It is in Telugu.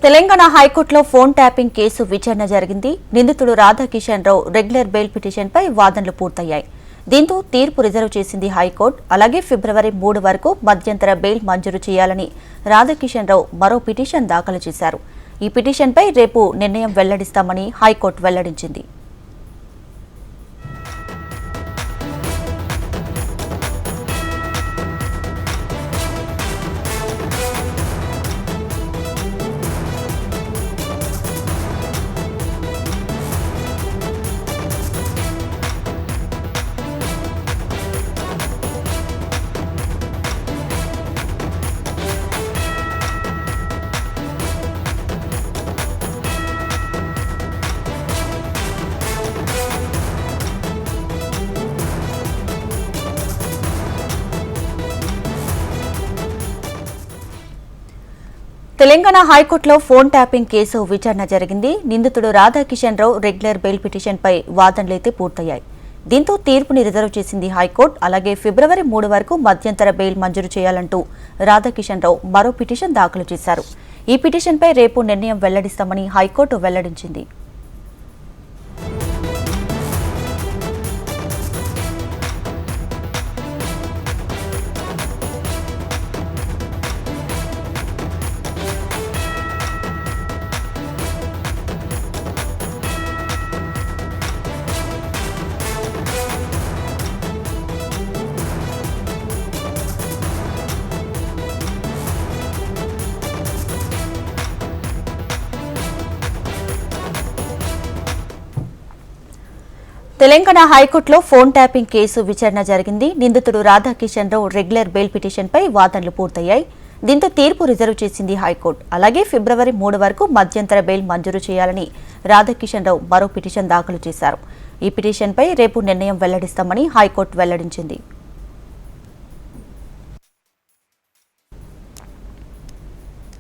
తెలంగాణ హైకోర్టులో ఫోన్ ట్యాపింగ్ కేసు విచారణ జరిగింది. నిందితుడు రాధాకిషన్ రావు రెగ్యులర్ బెయిల్ పిటిషన్పై వాదనలు పూర్తయ్యాయి. దీంతో తీర్పు రిజర్వ్ చేసింది హైకోర్టు. అలాగే ఫిబ్రవరి 3 వరకు మధ్యంతర బెయిల్ మంజూరు చేయాలని రాధాకిషన్ రావు మరో పిటిషన్ దాఖలు చేశారు. ఈ పిటిషన్పై రేపు నిర్ణయం వెల్లడిస్తామని హైకోర్టు వెల్లడించింది. తెలంగాణ హైకోర్టులో ఫోన్ ట్యాపింగ్ కేసు విచారణ జరిగింది. నిందితుడు రాధాకిషన్ రావు రెగ్యులర్ బెయిల్ పిటిషన్పై వాదనలైతే పూర్తయ్యాయి. దీంతో తీర్పుని రిజర్వ్ చేసింది హైకోర్టు. అలాగే ఫిబ్రవరి 3 వరకు మధ్యంతర బెయిల్ మంజూరు చేయాలంటూ రాధాకిషన్ రావు మరో పిటిషన్ దాఖలు చేశారు. ఈ పిటిషన్పై రేపు నిర్ణయం వెల్లడిస్తామని హైకోర్టు వెల్లడించింది. తెలంగాణ హైకోర్టులో ఫోన్ ట్యాపింగ్ కేసు విచారణ జరిగింది. నిందితుడు రాధాకిషన్ రావు రెగ్యులర్ బెయిల్ పిటిషన్పై వాదనలు పూర్తయ్యాయి. దీంతో తీర్పు రిజర్వ్ చేసింది హైకోర్టు. అలాగే ఫిబ్రవరి 3 వరకు మధ్యంతర బెయిల్ మంజూరు చేయాలని రాధాకిషన్ రావు మరో పిటిషన్ దాఖలు చేశారు. ఈ పిటిషన్పై రేపు నిర్ణయం వెల్లడిస్తామని హైకోర్టు వెల్లడించింది.